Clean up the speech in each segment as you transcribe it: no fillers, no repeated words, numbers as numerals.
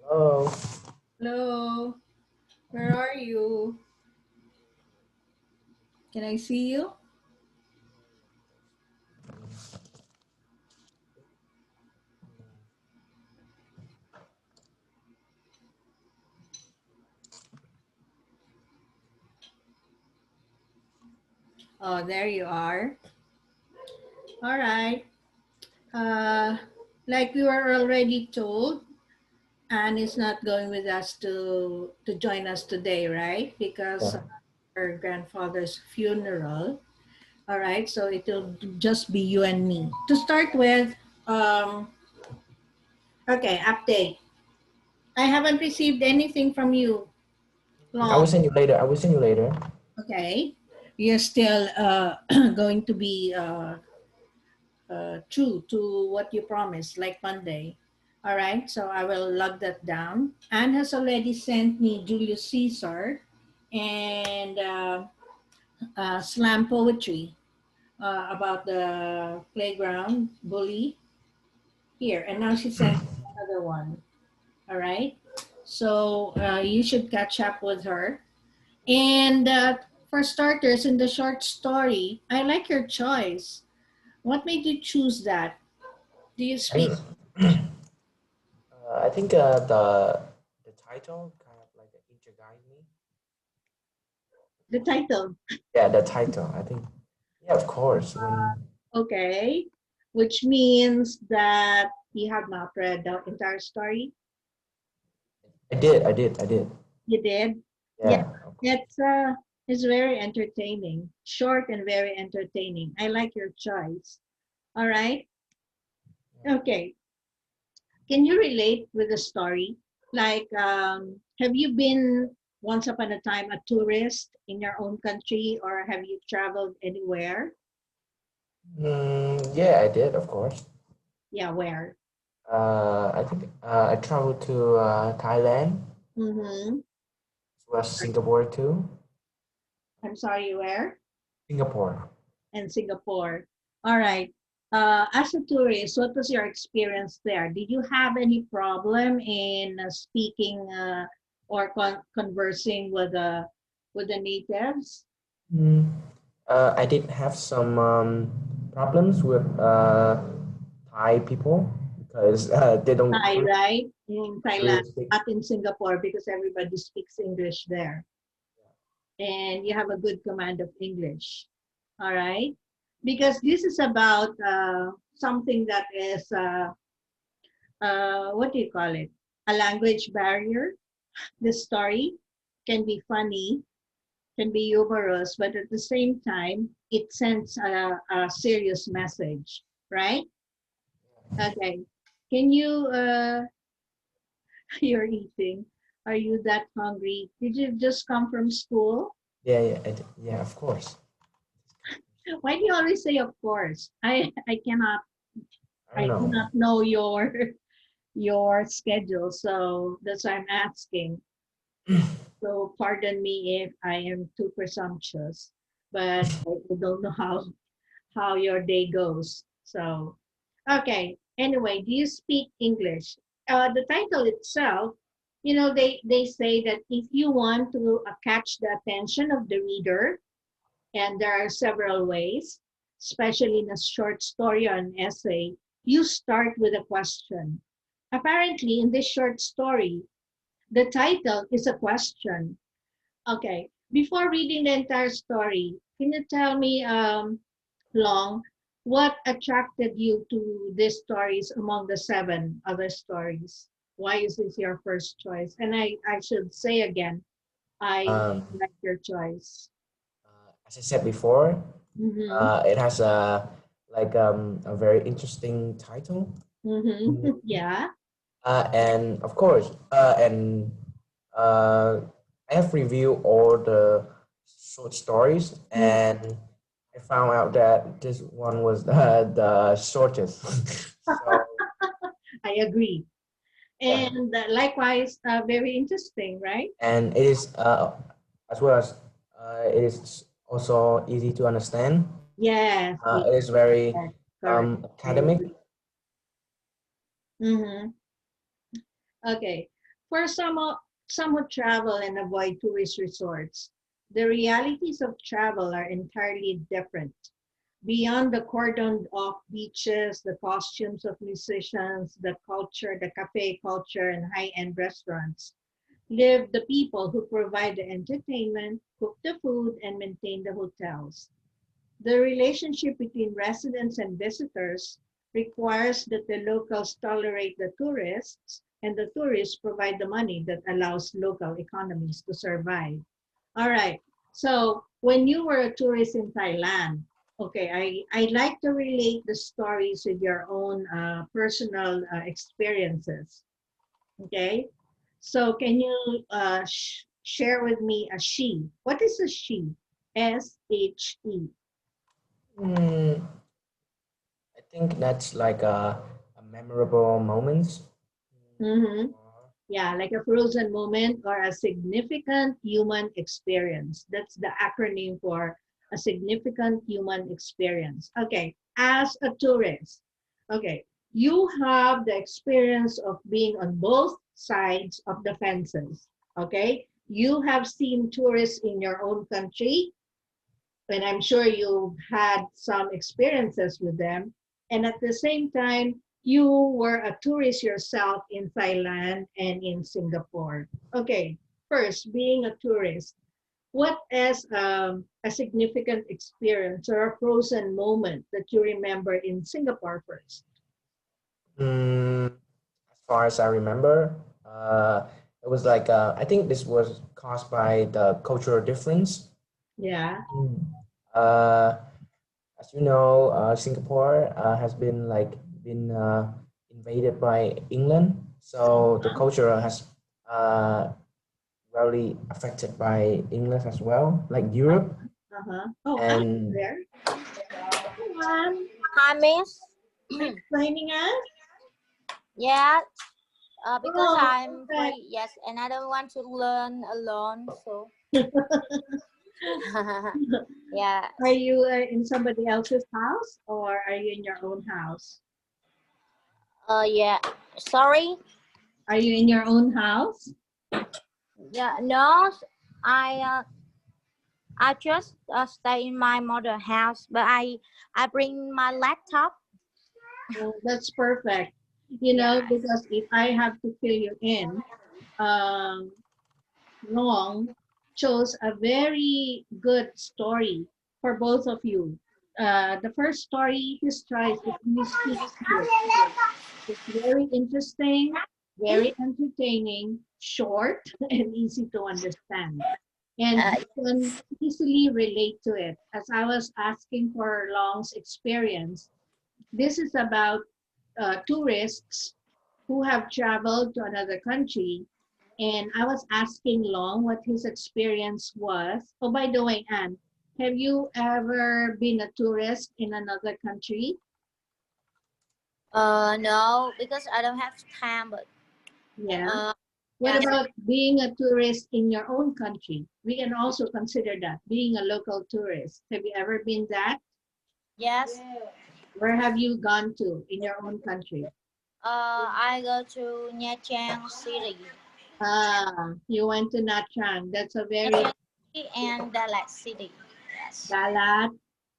Hello. Hello, where are you? Can I see you? Oh, there you are. All right. Uh, like we were already told, Anne is not going with us to join us today, right? Because of Yeah. her grandfather's funeral. All right. So it'll just be you and me. To start with, um, okay, update. I haven't received anything from you. I will Long. send you later. I will send you later. Okay. You're still going to be true to what you promised, like Monday. All right, so I will log that down. Anne has already sent me Julius Caesar and slam poetry about the playground bully here. And now she sent another one. All right, so you should catch up with her. And for starters, in the short story, I like your choice. What made you choose that? Do you I speak think I think the title kind of like intrigued me. the title? Yeah, the title. I think yeah, of course. When Okay, which means that you have not read the entire story. I did. You did? Yeah, Yeah. Of course. it's very entertaining, short and very entertaining. I like your choice. All right. Yeah. Okay. Can you relate with the story? Like, have you been once upon a time a tourist in your own country, or have you traveled anywhere? Yeah, I did. Of course. Yeah, where? I think I traveled to Thailand, Mm-hmm. as well as Singapore too. I'm sorry, where? Singapore. And Singapore. All right. As a tourist, what was your experience there? Did you have any problem in speaking or conversing with the natives? Mm. I did have some problems with Thai people because they don't Thai, right? In Thailand, really speak. not in Singapore, because everybody speaks English there, and you have a good command of English. All right, because this is about something that is what do you call it? A language barrier. The story can be funny, can be humorous, but at the same time, it sends a serious message, right? Okay. Can you, you're eating. Are you that hungry? Did you just come from school? Yeah, of course. Why do you always say, of course? I don't I do know. not know your, your schedule. So that's why I'm asking. So pardon me if I am too presumptuous, but I don't know how your day goes. So, okay. Anyway, do you speak English? The title itself, they say that if you want to catch the attention of the reader, and there are several ways, especially in a short story or an essay, you start with a question. Apparently, in this short story, the title is a question. Okay. Before reading the entire story, can you tell me, Long, what attracted you to these stories among the seven other stories? Why is this your first choice? And I should say again, I Um, like your choice. as I said before, Mm-hmm. it has a very interesting title. Mm-hmm. Mhm. Yeah. And of course, uh, I have reviewed all the short stories, Mm, and I found out that this one was the shortest. So I agree. yeah, And likewise, very interesting, right? and it is as well as it is also easy to understand. Yes. It is very Yes. Correct. I academic. agree. Mm-hmm. Okay. For some who travel and avoid tourist resorts, the realities of travel are entirely different. Beyond the cordoned off beaches, the costumes of musicians, the culture, the cafe culture, and high end restaurants, live the people who provide the entertainment, cook the food, and maintain the hotels. The relationship between residents and visitors requires that the locals tolerate the tourists and the tourists provide the money that allows local economies to survive. All right. So when you were a tourist in Thailand, okay, I like to relate the stories with your own personal experiences. Okay. So can you share with me a she? What is a she? SHE. Mm, I think that's like a memorable moment. Mm-hmm. Yeah, like a frozen moment or a significant human experience. That's the acronym for a significant human experience. Okay, as a tourist, okay, you have the experience of being on both sides of the fences. Okay, you have seen tourists in your own country, and I'm sure you've had some experiences with them. And at the same time, you were a tourist yourself in Thailand and in Singapore. Okay, first, being a tourist, what is a significant experience or a frozen moment that you remember in Singapore first? Mm, as far as I remember, it was like I think this was caused by the cultural difference. Yeah. Mm. Uh, as you know, Singapore has been invaded by England, so the Uh-huh. culture has uh, really affected by English as well, like Europe. Uh-huh. Oh, I'm And there. One Hi, Miss. explaining us. Yeah, because Oh, I'm free, yes, and I don't want to learn alone. So, okay. yeah. Are you in somebody else's house or are you in your own house? Yeah. Sorry. Are you in your own house? Yeah. No, I just stay in my mother house, but I bring my laptop. Oh, that's perfect. You know, Yes. because if I have to fill you in, um, Long chose a very good story for both of you. The first story, his tries to speak to it. It's very interesting, very entertaining, short, and easy to understand. And Uh, you can easily relate to it. As I was asking for Long's experience, this is about tourists who have traveled to another country. And I was asking Long what his experience was. Oh, by the way, Anne, have you ever been a tourist in another country? no, because I don't have time. But Yeah. uh, What yes, about being a tourist in your own country? We can also consider that being a local tourist. Have you ever been that? yes. Where have you gone to in your own country? I go to Nha Trang City. Ah, you went to Nha Trang. That's a Nha very Trang City and Dalat City. Yes. Dalat.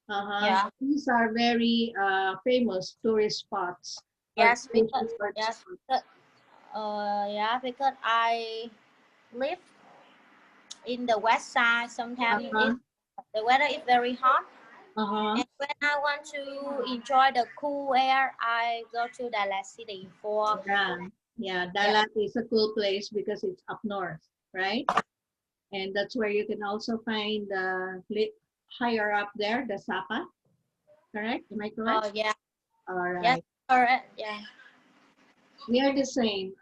Uh-huh. Yeah. These are very famous tourist spots or Yes, tourist because resort yes, spots. because, yeah, because I live in the west side. Sometimes Uh-huh. the weather is very hot, Uh-huh. and when I want to enjoy the cool air, I go to Dalat City for Yeah. Yeah, yeah. Dalat is a cool place because it's up north, right? And that's where you can also find higher up there, the Sapa, correct? Am I correct? Oh yeah, All yes, right. correct. Yeah. We are the same.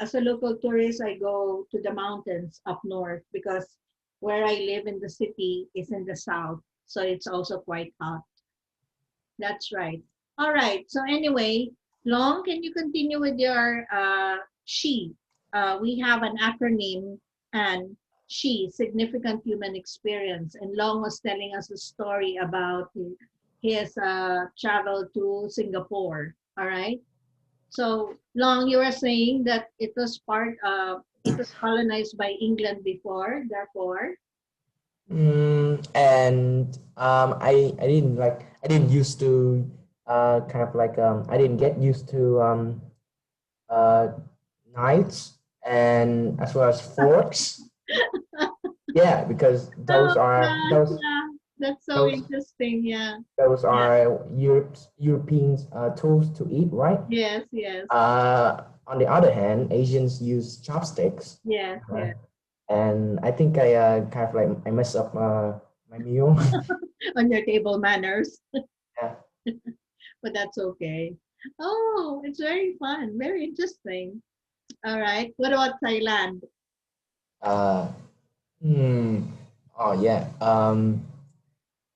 As a local tourist, I go to the mountains up north because where I live in the city is in the south. So it's also quite hot. That's right. All right. So anyway, Long, can you continue with your she? We have an acronym and she, significant human experience. And Long was telling us a story about his travel to Singapore. All right. So Long, you were saying that it was colonized by England before, therefore. And I didn't used to kind of like I didn't get used to uh, knives and as well as forks. Yeah, because Oh gosh, yeah, that's so those interesting. Yeah, those yeah, are European tools to eat, right? yes, yes, On the other hand, Asians use chopsticks, yes, uh, yes. and I think I kind of like I mess up my meal. On your table manners, Yeah. but that's okay. Oh, it's very fun, very interesting. All right. What about Thailand? Uh, hmm. Oh yeah.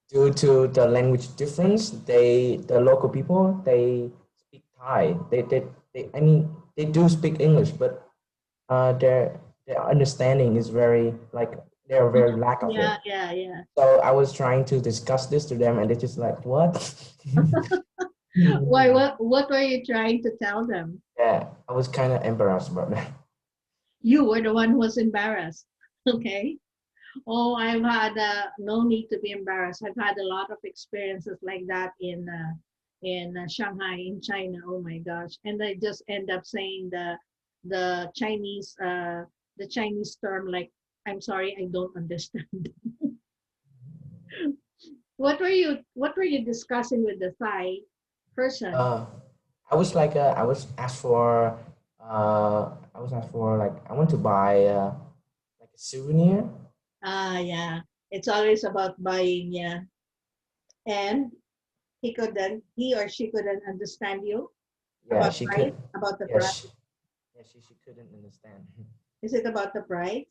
Due to the language difference, the local people they speak Thai. They I mean they do speak English, but their understanding is very like they're very lack of it. Yeah, yeah, yeah. So I was trying to discuss this to them, and they're just like, "What?" Why? What were you trying to tell them? Yeah, I was kind of embarrassed about that. You were the one who was embarrassed. Okay. Oh, I've had no need to be embarrassed. I've had a lot of experiences like that in Shanghai, in China. Oh my gosh! And I just end up saying the Chinese the Chinese term like, "I'm sorry, I don't understand." What were you discussing with the Thai person? Uh, I was asked for like I want to buy like a souvenir. Ah, yeah. It's always about buying, yeah. And he or she couldn't understand you Yeah, about she price, could. about the Yeah, price. she couldn't understand. Is it about the price?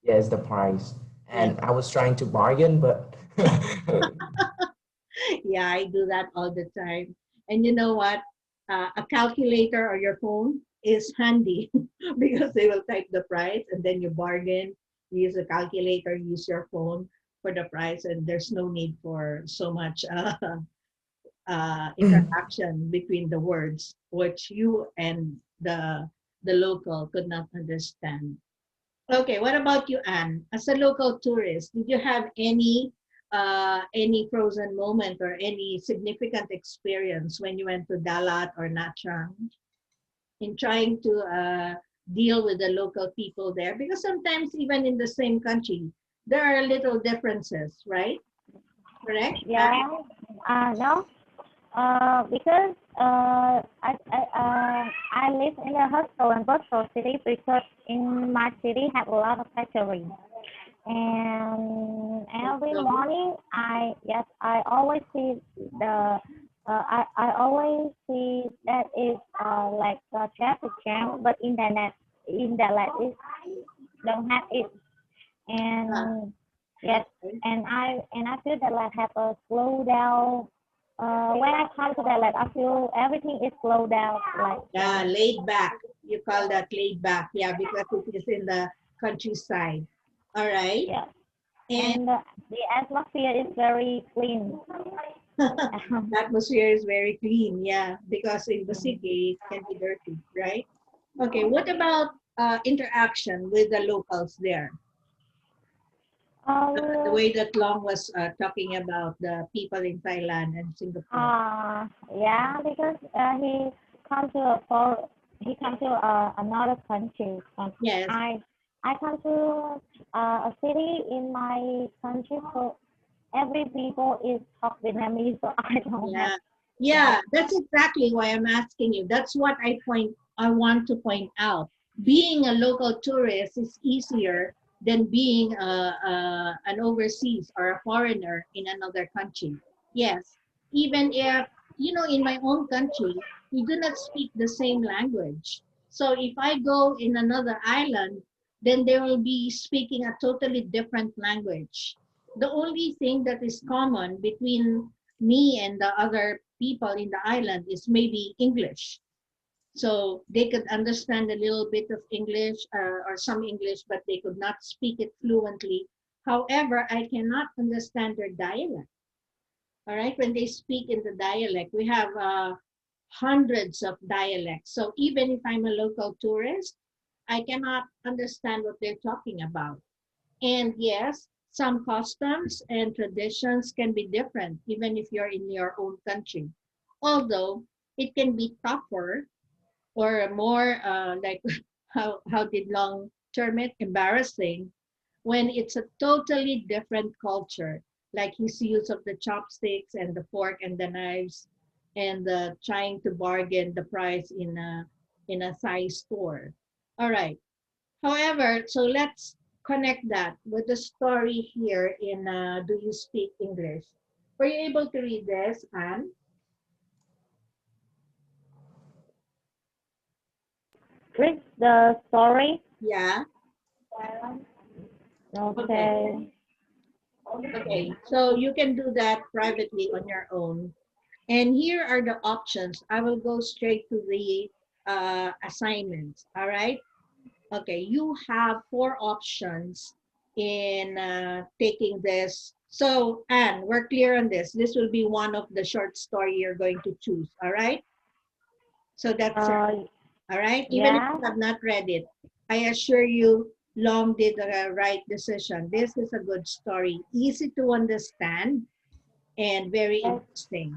Yeah, it's the price, Yeah. and I was trying to bargain, but Yeah, I do that all the time. And you know what? A calculator or your phone is handy because they will type the price and then you bargain, use a calculator, use your phone for the price, and there's no need for so much interaction between the words, which you and the local could not understand. Okay, what about you, Anne? As a local tourist, did you have any frozen moment or any significant experience when you went to Dalat or Nha Trang in trying to deal with the local people there? Because sometimes even in the same country, there are little differences, right? Correct? Yeah. No. Because I live in a hostel and bustling city because in my city have a lot of factories. And every So, morning I always see the I always see that is like a traffic jam, but internet is don't have it. uh, And yes, okay. and I feel that like have a slow down. When I come to that, like I feel everything is slowed down. Like Yeah, laid back. You call that laid back. Yeah, because it is in the countryside. All right. yeah, And and the atmosphere is very clean. the atmosphere is very clean. Yeah, because in the city it can be dirty, right? Okay, what about interaction with the locals there? The um, way that Long was talking about the people in Thailand and Singapore. yeah, because come to a for he come to another country. Yes. I I come to a city in my country, so every people is talk Vietnamese, so I don't have Yeah. yeah. Yeah, that's exactly why I'm asking you. That's what I want to point out. Being a local tourist is easier than being an overseas or a foreigner in another country. Yes, even if in my own country, we do not speak the same language. So if I go in another island, then they will be speaking a totally different language. The only thing that is common between me and the other people in the island is maybe English. So they could understand a little bit of English or some English, but they could not speak it fluently. However, I cannot understand their dialect. All right, when they speak in the dialect, we have hundreds of dialects. So even if I'm a local tourist, I cannot understand what they're talking about. And yes, some customs and traditions can be different, even if you're in your own country. Although it can be tougher or more like how did Long term it, embarrassing, when it's a totally different culture, like his use of the chopsticks and the fork and the knives, and trying to bargain the price in a Thai store. All right. However, so let's connect that with the story here in Do You Speak English? Were you able to read this, Anne? Read the story. Yeah. Okay. Okay. So you can do that privately on your own. And here are the options. I will go straight to the assignments. All right. Okay. You have 4 options in taking this. So, Anne, we're clear on this. This will be one of the short story you're going to choose. All right. So that's it. Uh, All right. Even if yeah. you have not read it, I assure you, Long did the right decision. This is a good story, easy to understand, and very Yes. interesting.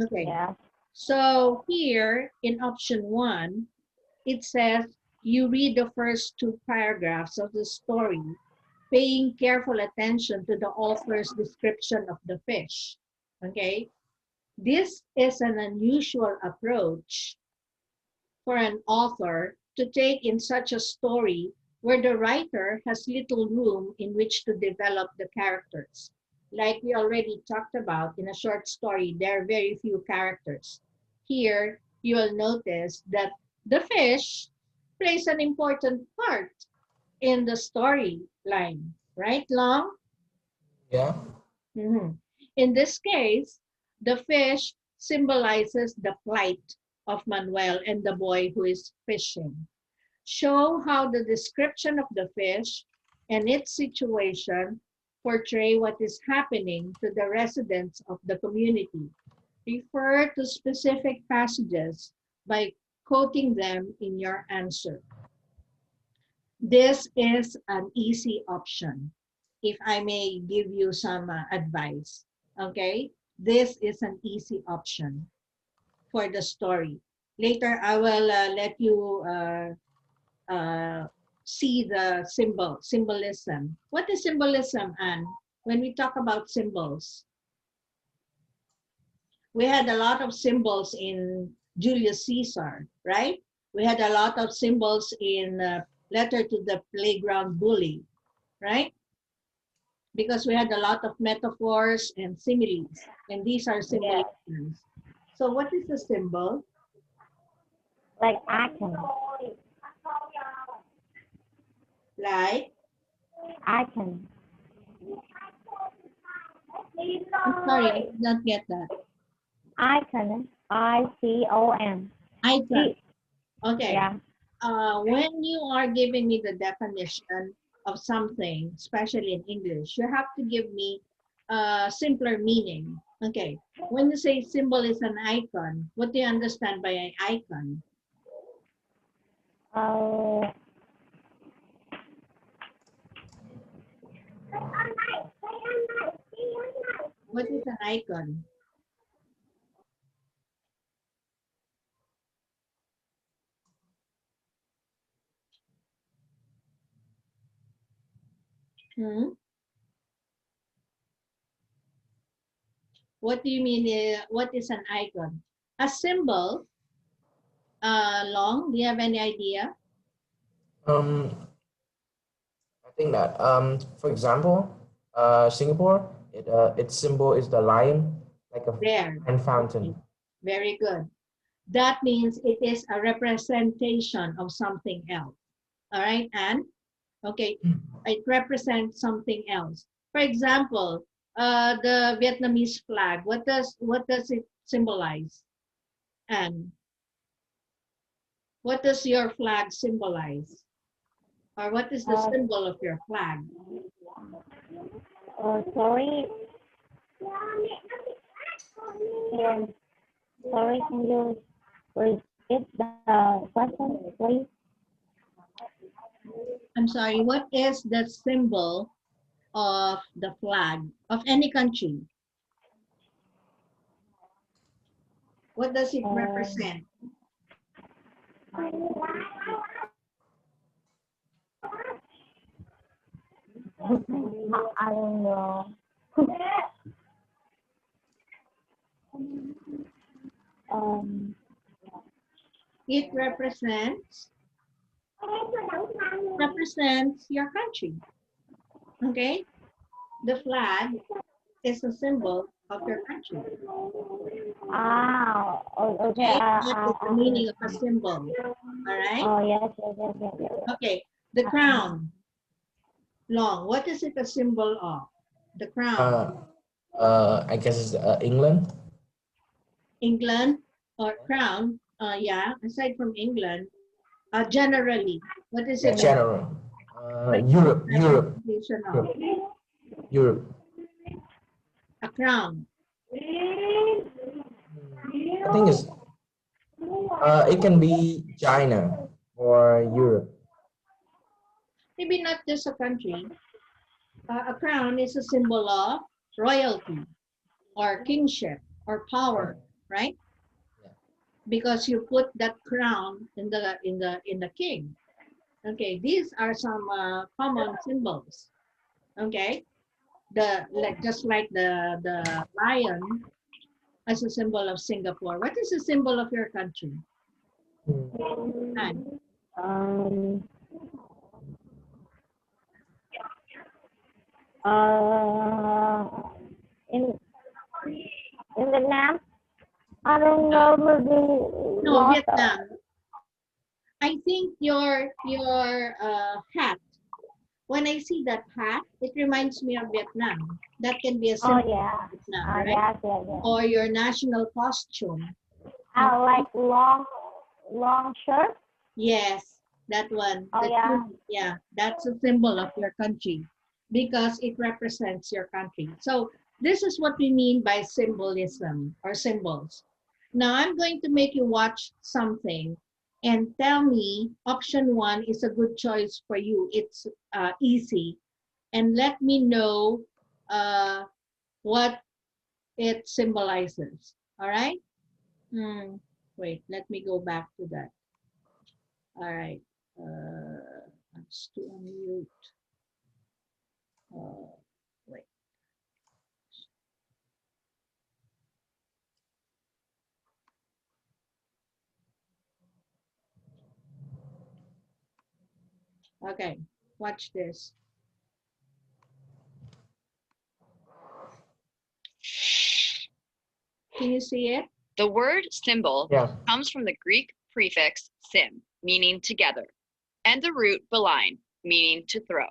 Okay. Yeah. So here in option 1, it says you read the first 2 paragraphs of the story, paying careful attention to the author's description of the fish. Okay. This is an unusual approach for an author to take in such a story where the writer has little room in which to develop the characters. Like we already talked about in a short story, there are very few characters. Here, you will notice that the fish plays an important part in the storyline, right, Long? Yeah. Mhm. In this case, the fish symbolizes the plight of Manuel and the boy who is fishing. Show how the description of the fish and its situation portray what is happening to the residents of the community. Refer to specific passages by quoting them in your answer. This is an easy option, if I may give you some advice. Okay, this is an easy option for the story. Later, I will let you see the symbolism. What is symbolism, Anne? When we talk about symbols, we had a lot of symbols in Julius Caesar, right? We had a lot of symbols in Letter to the Playground Bully, right? Because we had a lot of metaphors and similes, and these are Yeah. symbolisms. So what is a symbol? Like icon. Like, Icon. I'm sorry, I did not get that. Icon. ICON. Icon. Okay. Yeah. When you are giving me the definition of something, especially in English, you have to give me a simpler meaning. Okay. When you say symbol is an icon, what do you understand by an icon? Uh, What is an icon? Hmm? What do you mean? What is an icon? A symbol, Long, do you have any idea? Um, I think that for example, Singapore, its symbol is the lion, like a There. lion Okay. fountain. Very good. That means it is a representation of something else. All right, Anne? Okay, it represents something else. For example, the Vietnamese flag. What does it symbolize? And what does your flag symbolize? Or what is the uh, symbol of your flag? sorry. Yeah. Sorry, can you repeat the question, please? I'm sorry, what is the symbol of the flag of any country? What does it represent? I don't know. um, It represents your country. Okay? The flag is a symbol of your country. okay. Okay? That is the meaning of a symbol. All right? Oh, yes. Okay. The crown. Long. What is it a symbol of? The crown. I guess it's England. England or crown. Yeah. Aside from England, generally, what is Yeah, it? general. Europe. Representation of? Europe. A crown. I think it's it can be China or Europe. Maybe not just a country. A crown is a symbol of royalty or kingship or power, right? Yeah. Because you put that crown in the king. Okay, these are some common symbols. Okay, just like the lion as a symbol of Singapore. What is the symbol of your country? And Um, uh, in Vietnam, I don't know, maybe no, lost. Vietnam. I think your hat. When I see that hat, it reminds me of Vietnam. That can be a symbol of Vietnam, right? Yes. Or your national costume. I like long shirt. Yes, that one. Oh, yeah. Yeah, that's a symbol of your country because it represents your country. So this is what we mean by symbolism or symbols. Now I'm going to make you watch something and tell me option one is a good choice for you. It's easy. And let me know what it symbolizes. All right? Wait, let me go back to that. All right. Let's do unmute. Wait. Okay, watch this. Can you see it? The word symbol Yeah. comes from the Greek prefix sim, meaning together, and the root baline, meaning to throw.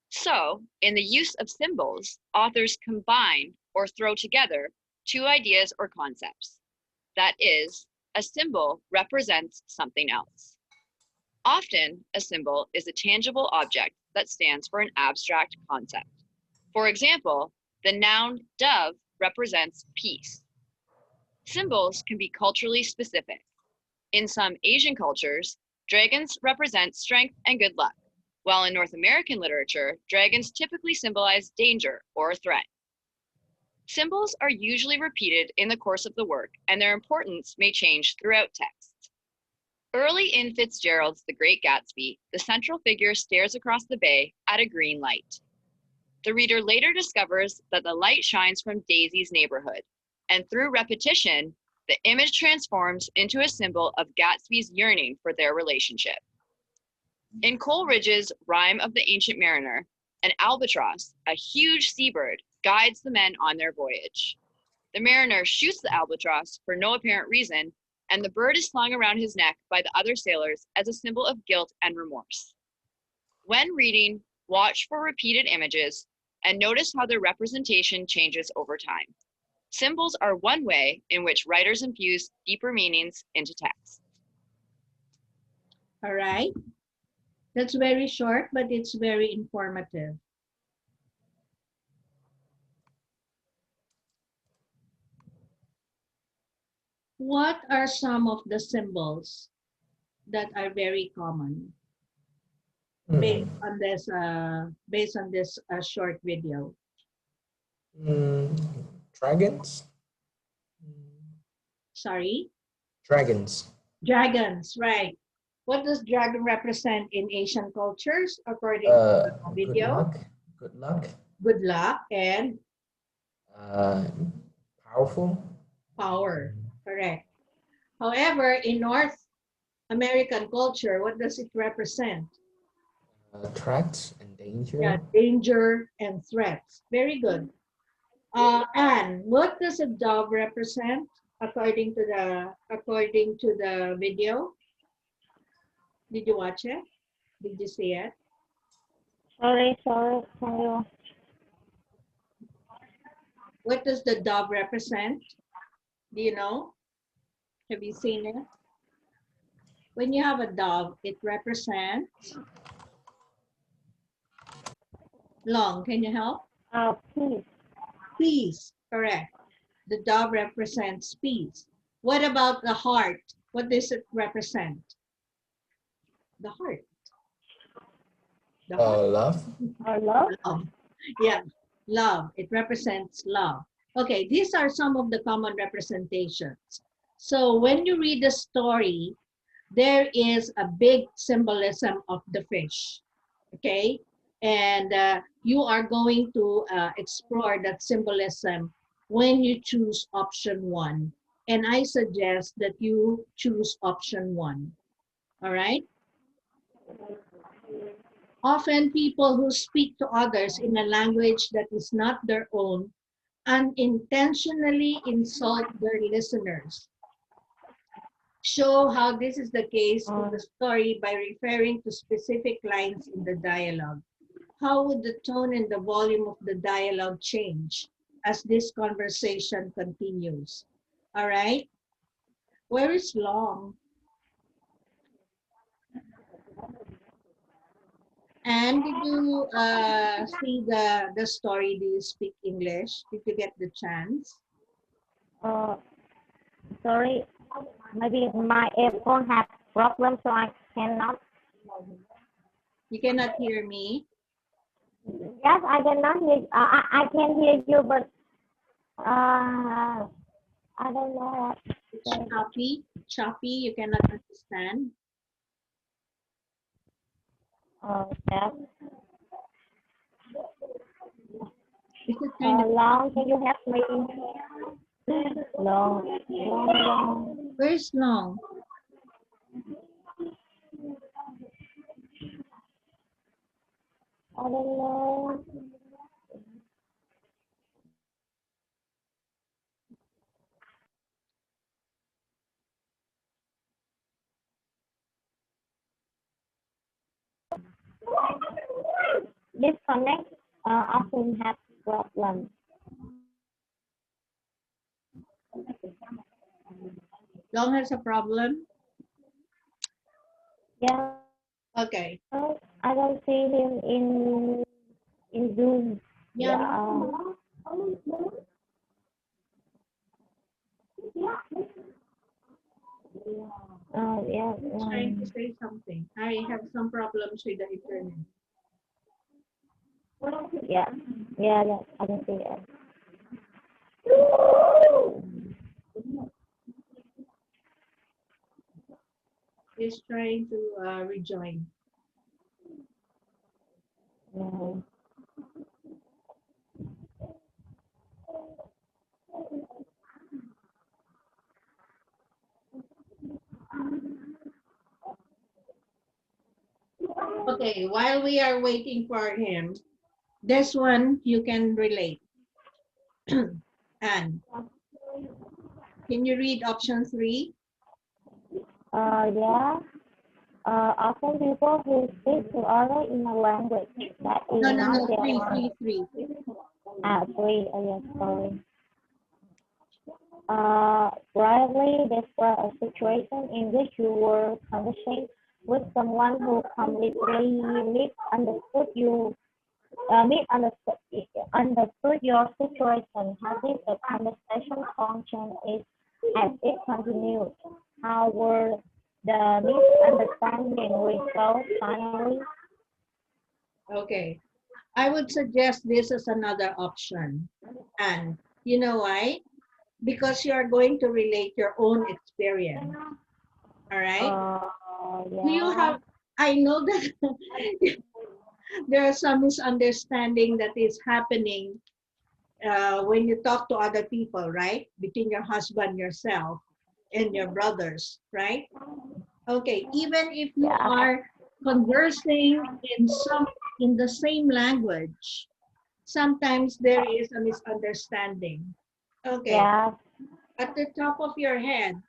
So, in the use of symbols, authors combine or throw together two ideas or concepts. That is, a symbol represents something else. Often, a symbol is a tangible object that stands for an abstract concept. For example, the noun dove represents peace. Symbols can be culturally specific. In some Asian cultures, dragons represent strength and good luck, while in North American literature, dragons typically symbolize danger or a threat. Symbols are usually repeated in the course of the work, and their importance may change throughout texts. Early in Fitzgerald's The Great Gatsby, the central figure stares across the bay at a green light. The reader later discovers that the light shines from Daisy's neighborhood, and through repetition, the image transforms into a symbol of Gatsby's yearning for their relationship. In Coleridge's Rime of the Ancient Mariner, an albatross, a huge seabird, guides the men on their voyage. The mariner shoots the albatross for no apparent reason, and the bird is slung around his neck by the other sailors as a symbol of guilt and remorse. When reading, watch for repeated images and notice how their representation changes over time. Symbols are one way in which writers infuse deeper meanings into text. All right. That's very short, but it's very informative. What are some of the symbols that are very common Hmm. based on this short video? Mm, dragons. Mm, Sorry, dragons. dragons, right? What does dragon represent in Asian cultures according to the Good video? luck. Good luck. Good luck and Uh, powerful. power. Correct. However, in North American culture, what does it represent? Threat and danger. Yeah, danger and threats. Very good. Anne, what does a dove represent according to the video? Did you watch it? Did you see it? Sorry, can you? What does the dove represent? Do you know? Have you seen it? When you have a dove, it represents long. Can you help? Peace. Peace. Correct. The dove represents peace. What about the heart? What does it represent? The heart. The heart. Love. Love. Love. Yeah, love. It represents love. Okay, these are some of the common representations. So when you read the story, there is a big symbolism of the fish. Okay, and you are going to explore that symbolism when you choose option 1. And I suggest that you choose option 1. All right. Often people who speak to others in a language that is not their own unintentionally insult their listeners. Show how this is the case in the story by referring to specific lines in the dialogue. How would the tone and the volume of the dialogue change as this conversation continues? All right. Where is long? And did you see the story? Do you speak English? Did you get the chance? Uh, Sorry, maybe my earphone has problem, so I cannot. You cannot hear me. Yes, I cannot hear. I can hear you, but I don't know what to It's say. choppy, choppy. You cannot understand. Yes. Is it kind of Long, can you help me? Long, long, long. where's long? I don't know. Disconnect often have problems. Long has a problem. Yeah, Okay. I don't see him in Zoom. Yeah. Yeah. He's trying to say something. I have some problems with the internet. Yeah, yeah, I can see it. He's trying to rejoin. Yeah. Okay, while we are waiting for him, this one you can relate. Anne, can you read option 3? Yeah. Often people who speak to others in a language that is No, not their three, own. three. Three. Oh, yes, sorry. Rarely describe a situation in which you were conversing with someone who completely misunderstood you, understood your situation. How did the conversation function is as it continued. How were the misunderstanding resolved finally? Okay. I would suggest this as another option. And you know why? Because you are going to relate your own experience. All right. Do you Yeah. have, I know that there are some misunderstanding that is happening when you talk to other people, right? Between your husband, yourself, and your brothers, right? Okay, even if you Yeah. are conversing in the same language, sometimes there is a misunderstanding. Okay, Yeah. at the top of your head,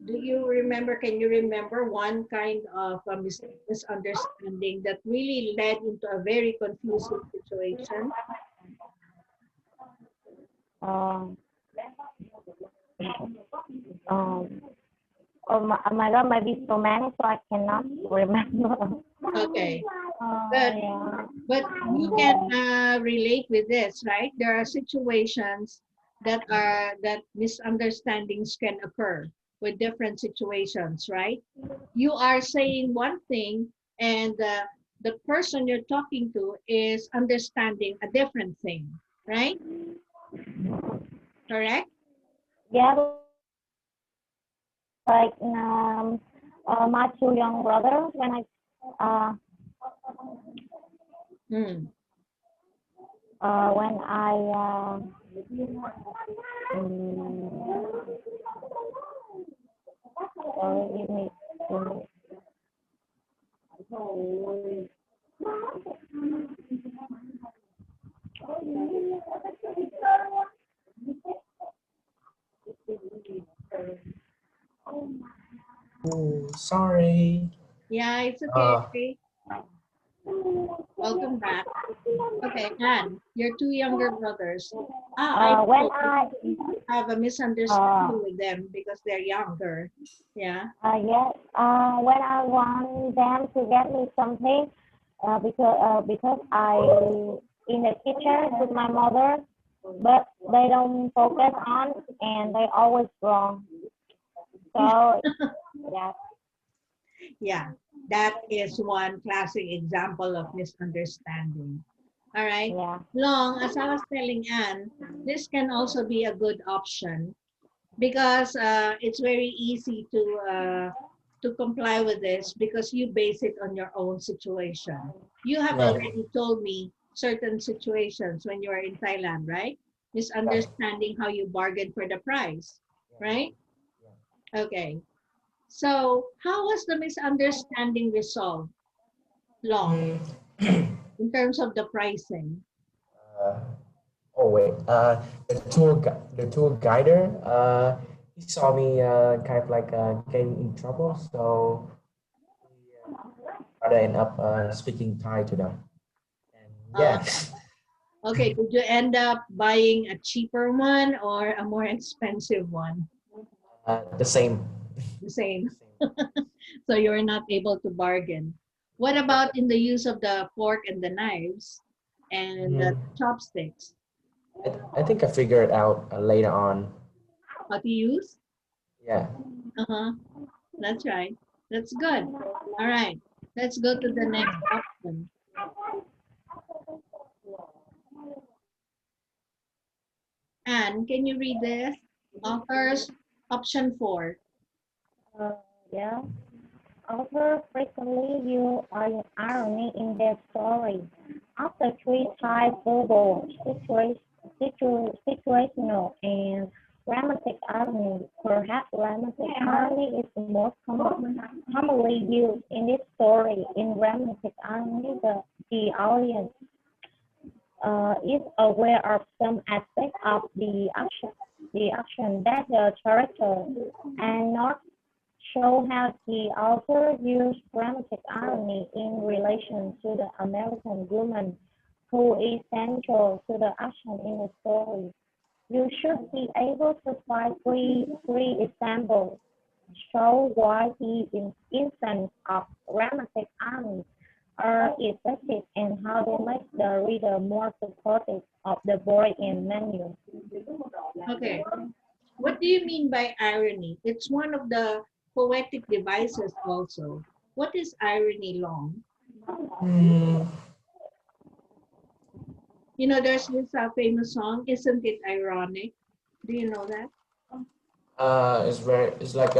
do you remember, can you remember one kind of a misunderstanding that really led into a very confusing situation? Um, um, oh my God, maybe so many, so I cannot remember. Okay, but Yeah. you can relate with this, right? There are situations that misunderstandings can occur with different situations, right? You are saying one thing, and the person you're talking to is understanding a different thing, right? Correct? Yeah, like my two young brothers Hmm. when I um, sorry, give me two Oh, sorry. Yeah, it's okay. Uh, Welcome back. Okay, and your two younger brothers. I when know I you have a uh, misunderstanding with them because they're younger. Yeah. yes, when I want them to get me something, because I in the kitchen with my mother, but they don't focus on and they always wrong. So yeah, Yeah, that is one classic example of misunderstanding. All right. yeah, Long, as I was telling Anne, this can also be a good option because it's very easy to comply with this because you base it on your own situation. You have yeah, already told me certain situations when you are in Thailand, right? yeah, Misunderstanding how you bargain for the price, yeah, right? yeah. Okay. So how was the misunderstanding resolved? Long Mm, in terms of the pricing. uh, oh wait, the tour guider, he saw me kind of like getting in trouble, so he rather end up speaking Thai to them. And Uh, yeah, okay, did you end up buying a cheaper one or a more expensive one? the same. The same. The same. So you're not able to bargain. What about in the use of the fork and the knives and the Mm, chopsticks? I think I figured it out later on. How to use? Yeah. Uh-huh. That's right. That's good. All right. Let's go to the next option. Anne, can you read this? Authors, option 4. uh, yeah. Also, frequently you are in irony in their story. After three types verbal, situational, and grammatic irony, perhaps grammatic irony is the most commonly used in this story. In grammatic irony, the audience is aware of some aspect of the action that the character and not show how the author used grammatic irony in relation to the American woman who is central to the action in the story. You should be able to find three examples show why the instance of grammatic irony are effective and how they make the reader more supportive of the board and menu. Okay. What do you mean by irony? It's one of the poetic devices also. What is irony, Long? Hmm. You know, there's this famous song, Isn't It Ironic? Do you know that? It's like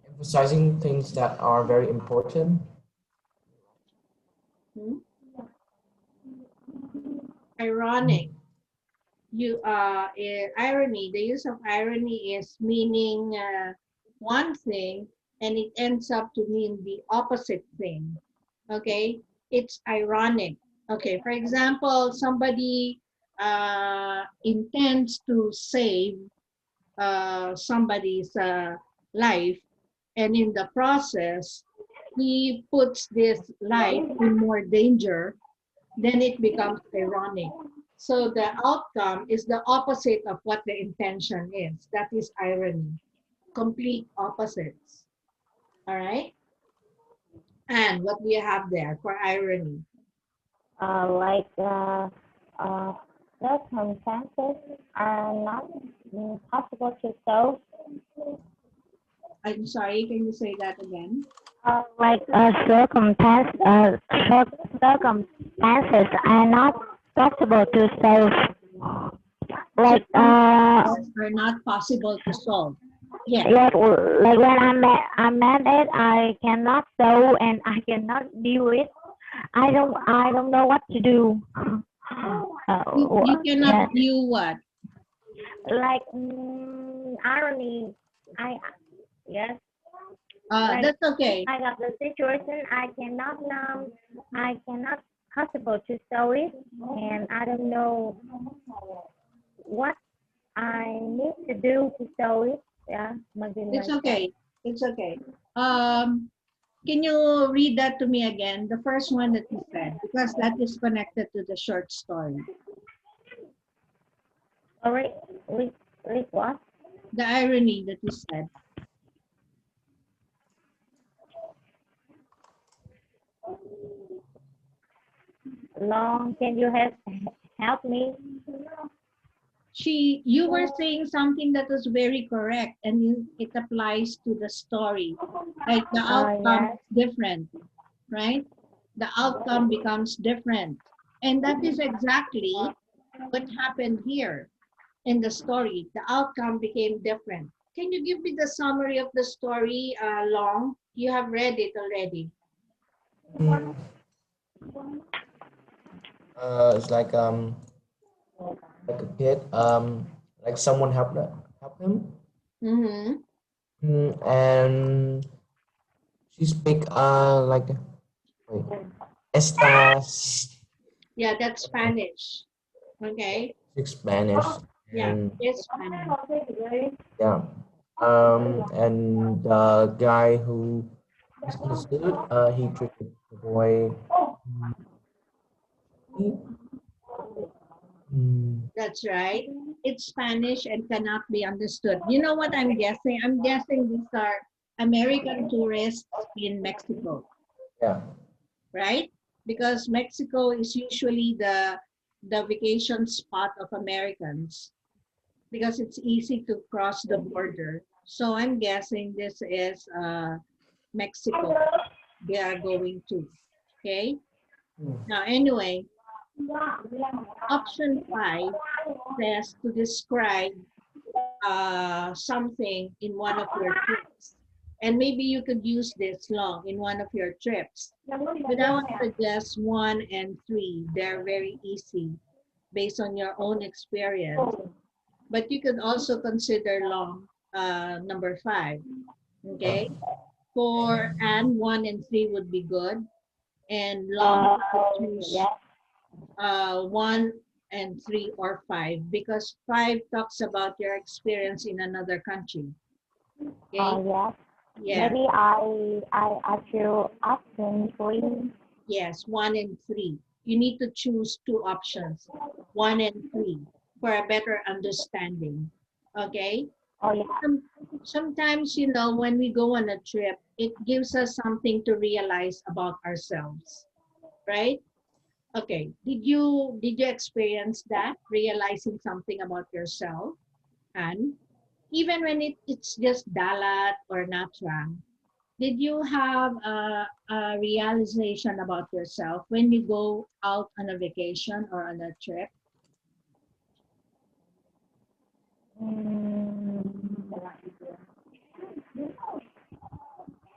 emphasizing things that are very important. Hmm? Ironic. Irony, the use of irony is meaning one thing and it ends up to mean the opposite thing. Okay, it's ironic. Okay, for example, somebody intends to save somebody's life, and in the process, he puts this life in more danger, then it becomes ironic. So the outcome is the opposite of what the intention is. That is irony. Complete opposites. All right. And what do you have there for irony? Like uh, circumstances are not possible to solve. I'm sorry, can you say that again? Like circumstances are not possible to solve. Like Circumstances are not possible to solve. Yeah. like when I'm mad at I cannot solve and I cannot deal with. I don't know what to do. You cannot Yeah, view what? like irony. I yes. Like That's okay. I got the situation. I cannot possible to solve it, and I don't know what I need to do to solve it. Yeah, something It's like that. okay. It's okay. Um, can you read that to me again? The first one that you said, because that is connected to the short story. Sorry, what? The irony that you said. Long, can you help me? You were saying something that was very correct, and it applies to the story. Like the outcome Yes. is different, right? The outcome becomes different. And that is exactly what happened here in the story. The outcome became different. Can you give me the summary of the story, Long? You have read it already. Hmm. It's like a kid like someone help him. Mm-hmm. And she speak like wait Yeah, that's Spanish. Okay. speak Spanish Yeah, and it's Spanish. yeah and the guy who misunderstood he treated the boy mm, That's right. It's Spanish and cannot be understood. You know what I'm guessing? I'm guessing these are American tourists in Mexico, yeah right? Because Mexico is usually the vacation spot of Americans because it's easy to cross the border. So I'm guessing this is Mexico they are going to. Okay. mm, Now, anyway, option 5 says to describe something in one of your trips. And maybe you could use this Long in one of your trips. But I want to suggest 1 and 3. They're very easy based on your own experience. But you could also consider Long number 5. yeah Okay. 4 and 1 and 3 would be good. And Long to choose Yes. 1 and 3 or 5 because 5 talks about your experience in another country. Okay. Yes. Yeah. Maybe I choose option 3. Yes. 1 and 3. You need to choose 2 options, 1 and 3, for a better understanding. Okay. Oh yeah. Sometimes, when we go on a trip, it gives us something to realize about ourselves, right? Okay. Did you experience that, realizing something about yourself And even when it's just Dalat or Natrang, did you have a realization about yourself when you go out on a vacation or on a trip? Mm,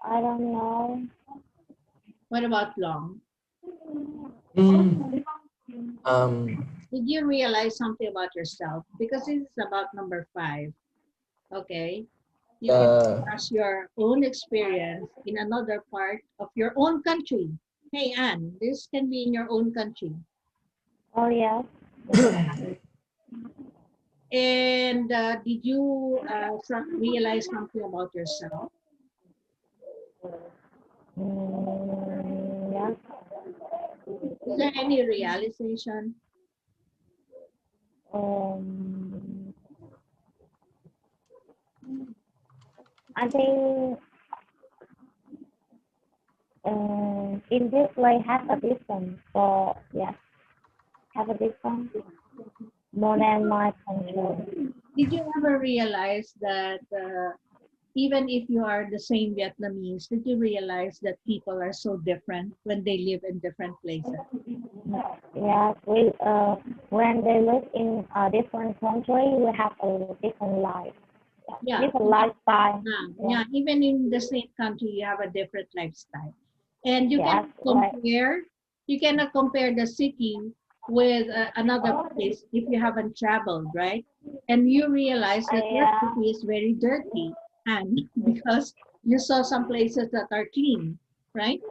I don't know. What about Long? Mm, um, Did you realize something about yourself? Because this is about number 5. Okay. You can uh, discuss your own experience in another part of your own country. Hey, Anne, this can be in your own country. Oh yes. And did you realize something about yourself? Yeah. Is there any realization? Um, I think in this way has a difference. So yes, have a difference more than my country. Did you ever realize that even if you are the same Vietnamese, did you realize that people are so different when they live in different places? Yes, we when they live in a different country, we have a different life, Yeah, different lifestyle. Yeah, yeah. Even in the same country, you have a different lifestyle, and you yes, cannot right. compare. You cannot compare the city with another place if you haven't traveled, right? And you realize that your Yeah. city is very dirty, and because you saw some places that are clean, right?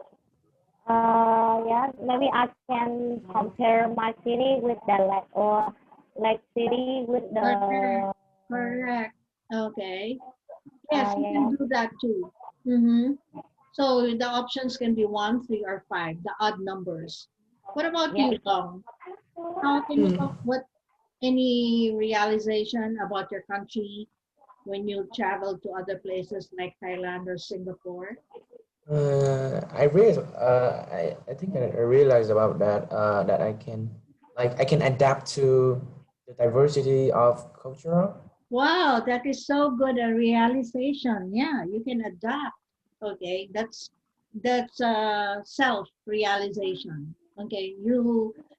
Yes, maybe I can compare my city with the lake or lake city with Correct. the Correct. Okay. Yes, you can yeah. do that too. Mm-hmm. So the options can be 1, 3, or 5, the odd numbers. What about Yes. you, Long? How can you mm, what any realization about your country when you travel to other places like Thailand or Singapore? I think I realized about that that I can adapt to the diversity of culture. Wow, that is so good a realization. Yeah, you can adapt. Okay, that's self-realization. Okay,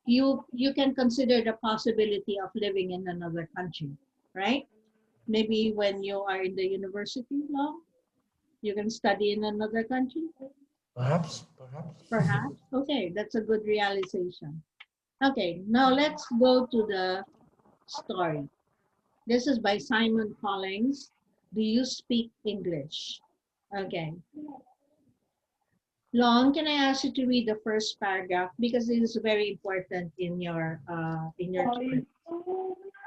you can consider the possibility of living in another country, right? Maybe when you are in the university law, you can study in another country, Perhaps. perhaps. Okay, that's a good realization. Okay, now let's go to the story. This is by Simon Collins. Do you speak English? Okay. Long, can I ask you to read the first paragraph because it is very important in your story.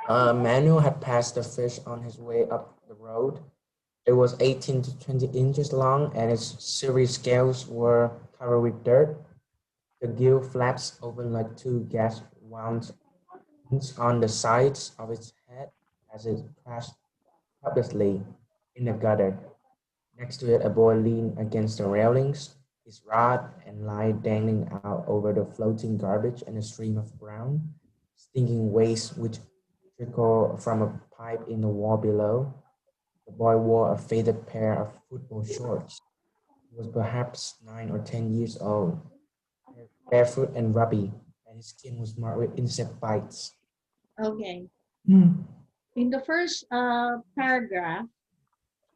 Manuel had passed the fish on his way up the road. It was 18 to 20 inches long, and its silvery scales were covered with dirt. The gill flaps opened like two gas wounds on the sides of its head as it crashed helplessly in the gutter. Next to it, a boy leaned against the railings, his rod and line dangling out over the floating garbage and a stream of brown, stinking waste which trickled from a pipe in the wall below. The boy wore a faded pair of football shorts. He was perhaps 9 or 10 years old, barefoot and rubby, and his skin was marked with insect bites. Okay. Hmm. In the first paragraph,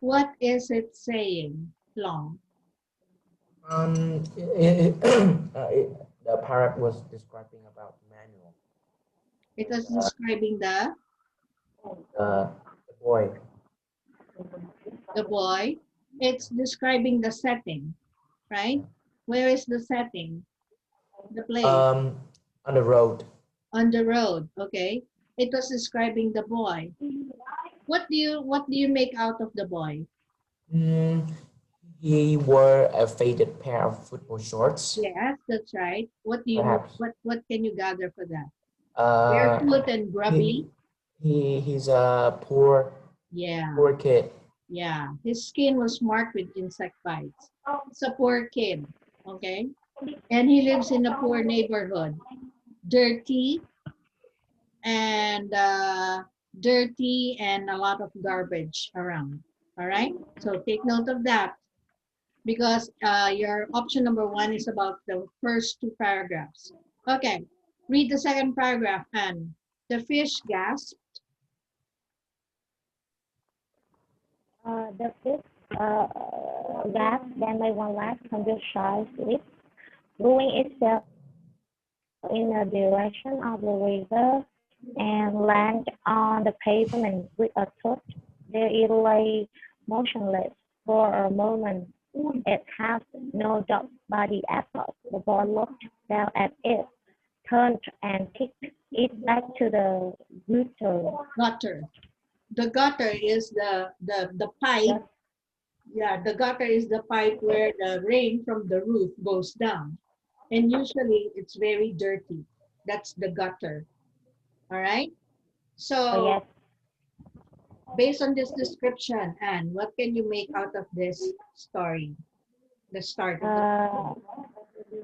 what is it saying? Long. The parrot was describing about Manuel, It was uh, describing the boy. the boy. It's describing the setting, right? Where is the setting? The place Um, on the road. on the road. Okay. It was describing the boy. What do you make out of the boy? Mm, he wore a faded pair of football shorts, Yes, that's right. What do you perhaps. what can you gather for that? Uh, Barefoot and he, grubby. he's a Yeah, poor kid. yeah. His skin was marked with insect bites. It's a poor kid. Okay. And he lives in a poor neighborhood. Dirty and dirty, and a lot of garbage around. All right, so take note of that because your option number 1 is about the first 2 paragraphs. Okay, read the second paragraph. And the fish gasped. The fish gasped, then made one last confused leap, throwing itself in the direction of the river and landed on the pavement with a thud. There it lay motionless for a moment. It had no doubt body effort. The boy looked down at it, turned and kicked it back to the gutter. Gutter. The gutter is the pipe. Yeah, the gutter is the pipe where the rain from the roof goes down. And usually it's very dirty. That's the gutter. All right. So Yes, based on this description, Anne, what can you make out of this story? The start of the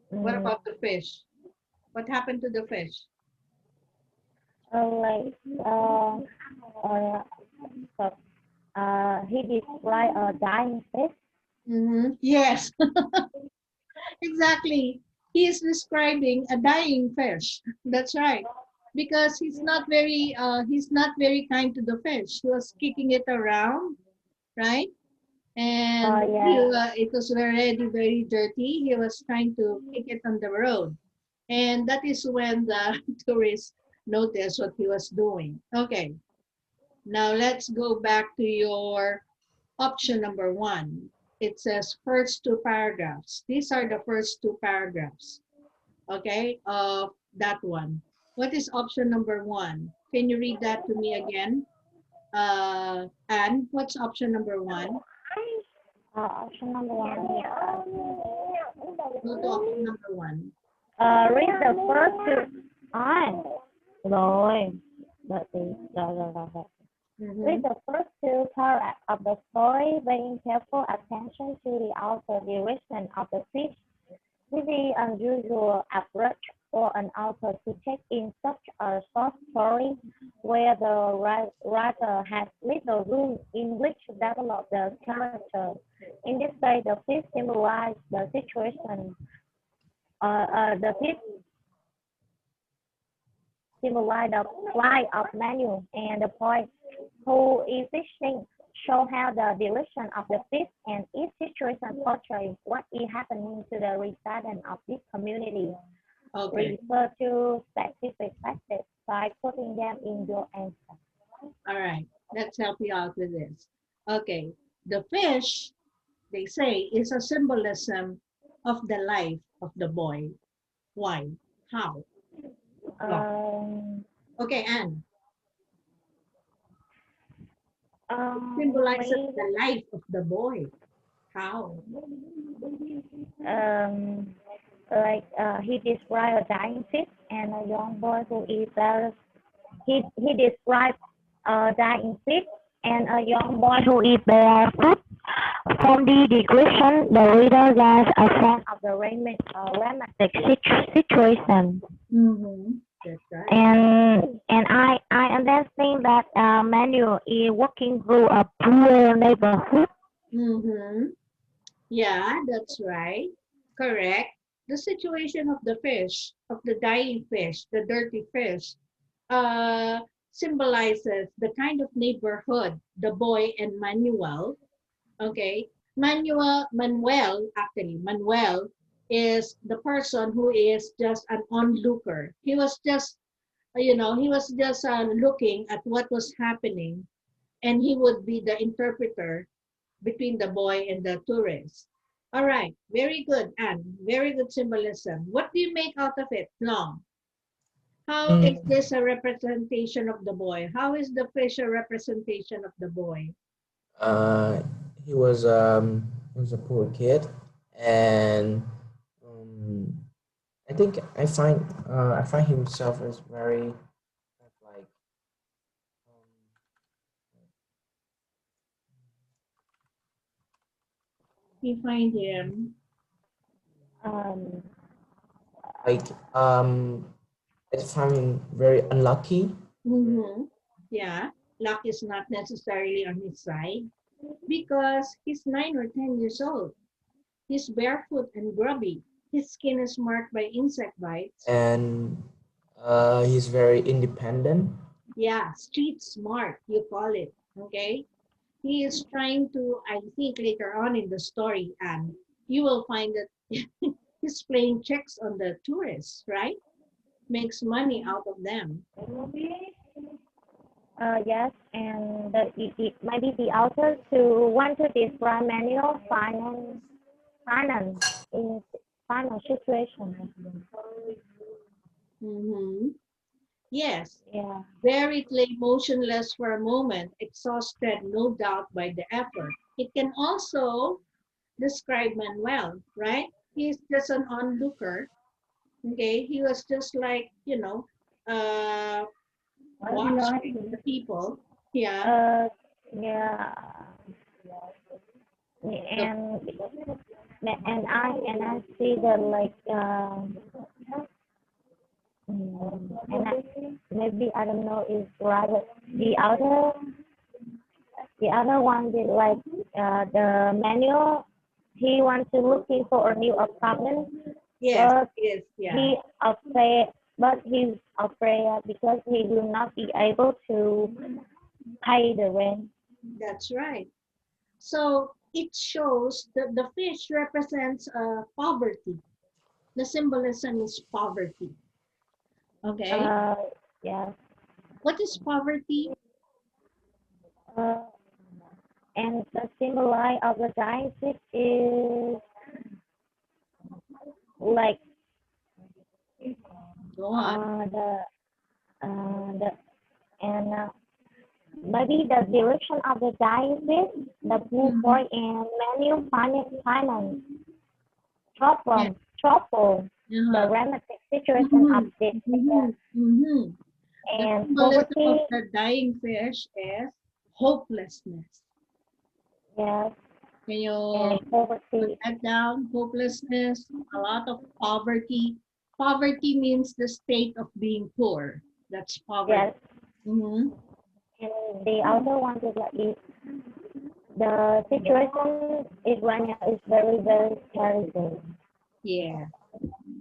What about the fish? What happened to the fish? like he described a dying fish. Yes, exactly. He is describing a dying fish. That's right. Because he's not very kind to the fish. He was kicking it around, right? And it was already very dirty. He was trying to kick it on the road. And that is when the tourists noticed what he was doing. Okay, now let's go back to your option number 1. It says first 2 paragraphs. These are the first 2 paragraphs, okay, of that one. What is option number 1? Can you read that to me again? Anne, what's option number 1? Option number 1. Go to option number 1. Read the first two. Rồi. Đợi tí. Rồi. Read the first 2 paragraphs of the story, paying careful attention to the outer direction of the fish. This is unusual approach for an author to take in such a short story where the writer has little room in which to develop the character. In this way, the fish symbolizes the situation. The fish symbolize the plight of Manuel, and the boy who is fishing show how the direction of the fish and each situation portrays what is happening to the residents of this community. Okay. Refer to specific factors by putting them in your answer. All right, let's help you out with this. Okay, the fish, they say, is a symbolism of the life of the boy. Why? How? Okay, Anne. Symbolizes the life of the boy. How? He described a dying fish and a young boy who is he described a dying fish and a young boy who is barefoot. From the description, the reader gets a sense of the romantic situation. That's right. And I understand that Manuel is walking through a poor neighborhood. Yeah, that's right. Correct. The situation of the fish, of the dying fish, the dirty fish, symbolizes the kind of neighborhood the boy and Manuel. Okay, Manuel is the person who is just an onlooker. He was just, looking at what was happening, and he would be the interpreter between the boy and the tourist. All right, very good, Anne. Very good symbolism. What do you make out of it, Long? How is this a representation of the boy? How is the fish a representation of the boy? He was a poor kid, and I think I find himself as very like You find him like I find him very unlucky. Yeah, luck is not necessarily on his side because he's 9 or 10 years old. He's barefoot and grubby. His skin is marked by insect bites. And he's very independent. Yeah, street smart, you call it. Okay. He is trying to, I think later on in the story, and you will find that he's playing tricks on the tourists, right? Makes money out of them. Yes, and maybe the author to want to describe manual finance in final situation. Mm-hmm. Yes, Yeah, Barrett lay motionless for a moment, exhausted no doubt by the effort. It can also describe Manuel, right? He's just an onlooker. Okay, he was just like, uh, watching the people. Yeah. uh, yeah, The, and I see that like and maybe I don't know is right. But the other one did like the manual. He wants to looking for a new apartment, yes, but yes, yeah. he afraid. But he's afraid because he will not be able to pay the rent. That's right. So it shows that the fish represents poverty. The symbolism is poverty. Okay. Uh, yes. What is poverty? Uh, and the symbol of the diocese is like Go on. the the and maybe the direction of the diocese, the blue point and menu finance Yeah. trouble, the Uh-huh. dramatic situation of Mhm, this mhm, mhm. The and symbolism of poverty. the dying fish is hopelessness. Yes, Can you and put poverty. that down? Hopelessness, a lot of poverty. Poverty means the state of being poor. That's poverty. Yes, Hmm. and the other one is like is the situation is right now is very terrible. Yeah,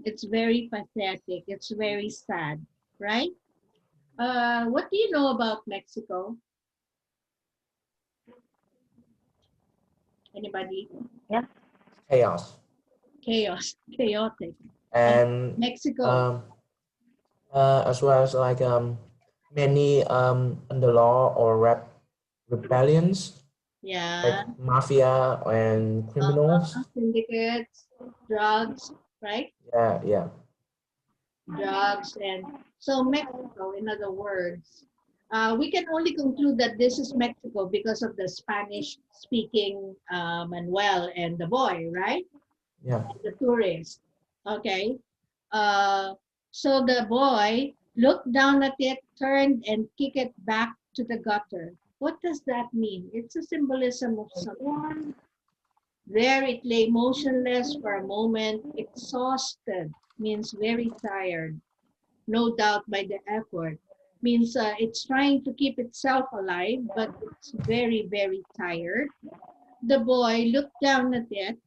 it's very pathetic. It's very sad, right? What do you know about Mexico? Anybody? Yeah. Chaos. Chaos, chaotic. Uh, And Mexico. um, as well as like many under law or rebellions, like Yeah. mafia and criminals. Syndicates, drugs, right? Yeah, yeah. Drugs. And so Mexico, in other words, we can only conclude that this is Mexico because of the Spanish speaking Manuel and the boy, right? Yeah. The tourist. Okay. Uh, so the boy looked down at it, turned, and kicked it back to the gutter. What does that mean? It's a symbolism of something. There it lay motionless for a moment, exhausted, means very tired, no doubt by the effort. Means it's trying to keep itself alive, but it's very tired. The boy looked down at it,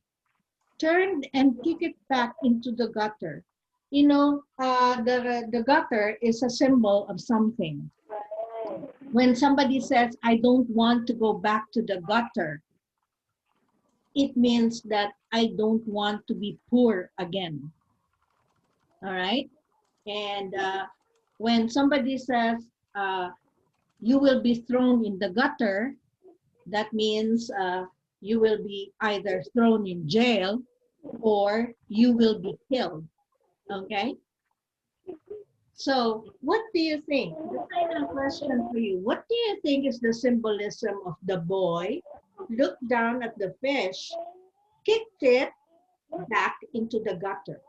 turned and kicked it back into the gutter. The gutter is a symbol of something. When somebody says, I don't want to go back to the gutter, it means that I don't want to be poor again. All right. And when somebody says, you will be thrown in the gutter, that means you will be either thrown in jail or you will be killed. Okay. So, what do you think? The final question for you. What do you think is the symbolism of the boy looked down at the fish, kicked it back into the gutter?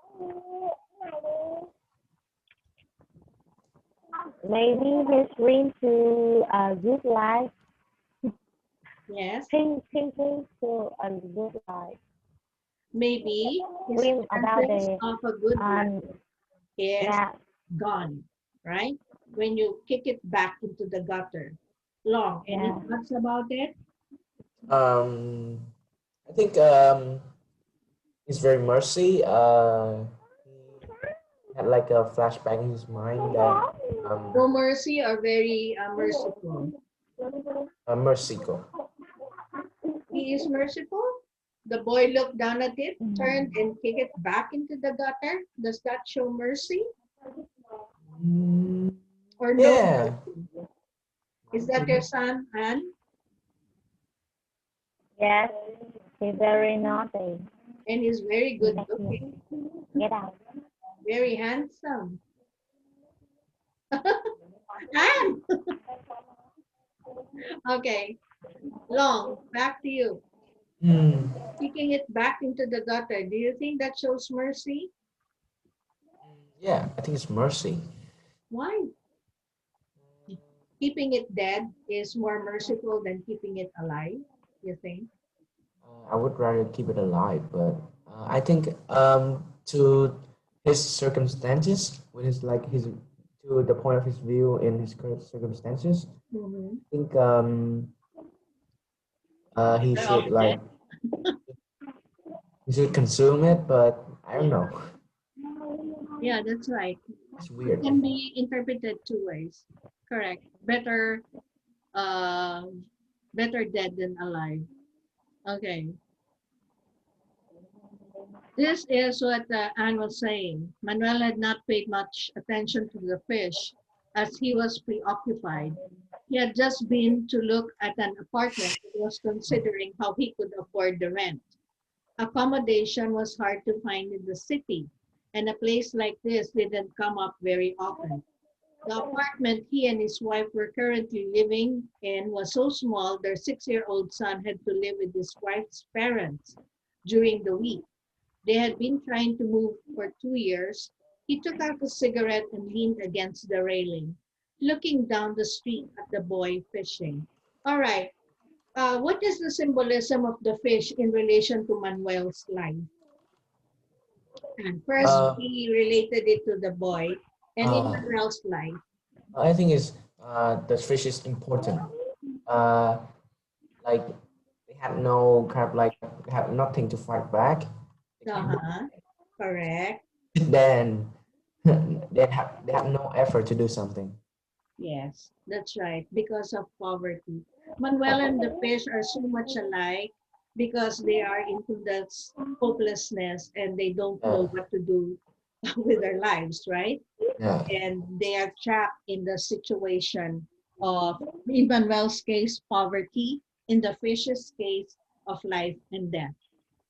Maybe his dream to a good life, Yes. thinking to a good life. Maybe his Dream about chances the of a good life is yeah gone, right? When you kick it back into the gutter. Long. Any Yeah. thoughts about it? I think he's very mercy. He had like a flashback in his mind that No mercy or very merciful? merciful. He is merciful. The boy looked down at it, turned and kicked it back into the gutter. Does that show mercy Mm, or no yeah. mercy? Is that your son, Anne? Yes. He's very naughty. And he's very good looking, Get out. very handsome. Anne! Okay, Long, back to you. Mm, Kicking it back into the gutter. Do you think that shows mercy? yeah, I think it's mercy. Why? Keeping it dead is more merciful than keeping it alive, you think? I would rather keep it alive, but I think to his circumstances, with his like his to the point of his view in his current circumstances, Mm-hmm. I think he They're all should like dead. he should consume it, but I don't Yeah. know. Yeah, that's right. It's It weird. can be interpreted two ways. Correct. Uh, better dead than alive. Okay. This is what Anne was saying. Manuel had not paid much attention to the fish as he was preoccupied. He had just been to look at an apartment and was considering how he could afford the rent. Accommodation was hard to find in the city, and a place like this didn't come up very often. The apartment he and his wife were currently living in was so small their 6-year-old son had to live with his wife's parents during the week. They had been trying to move for 2 years. He took out a cigarette and leaned against the railing, looking down the street at the boy fishing. All right. What is the symbolism of the fish in relation to Manuel's life? And first, Uh, he related it to the boy, and in uh, Manuel's life. I think is the fish is important. Uh, like they had no kind of like they had nothing to fight back. They can't do Uh-huh. Correct. it. Then they have no effort to do something. Yes, that's right. Because of poverty. Manuel and the fish are so much alike because they are into that hopelessness and they don't know Yeah, what to do with their lives, right? yeah. And they are trapped in the situation of, in Manuel's case, poverty, in the fish's case, of life and death.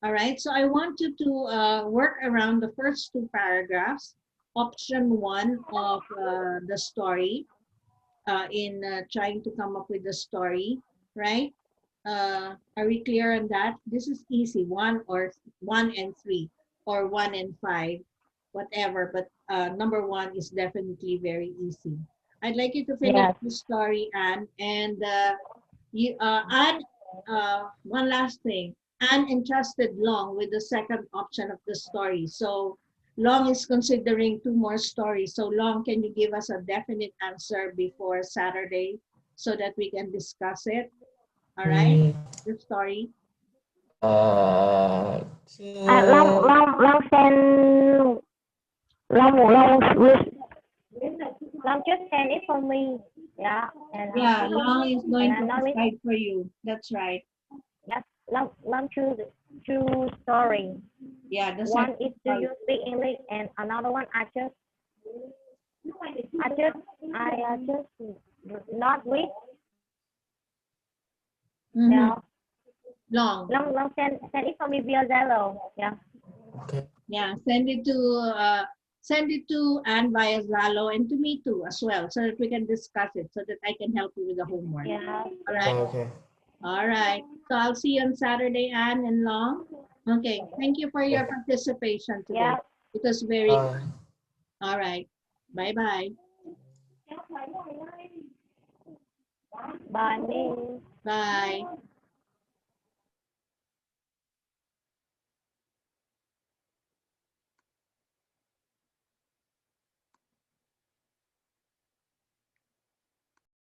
All right, so I want you to work around the first two paragraphs. Option one of the story in trying to come up with the story, right? Are we clear on that? This is easy, one and three, or one and five, whatever. But number one is definitely very easy. I'd like you to finish Yes. the story, Anne, and Anne. One last thing. Anne entrusted Long with the second option of the story. So Long is considering two more stories. So Long, can you give us a definite answer before Saturday so that we can discuss it? All right, Mm, the story. uh, Long, uh, long, long send, long, long, long just send it for me. Yeah, Yeah, Long is going to and I know it. decide for you. That's right. Yes, long two story. Yeah, the One second is do story. you speak English, and another one I just not read. Mhm. Yeah, Long. long send it for me via Zalo. Yeah. okay. Yeah, send it to Anne via Zalo and to me too as well, so that we can discuss it, so that I can help you with the homework. Yeah. All Okay, right. okay. All right. So I'll see you on Saturday, Anne and Long. Okay. Thank you for your Okay. participation today. Yeah. It was very Uh, good. All right. Bye-bye. Bye, me. Bye.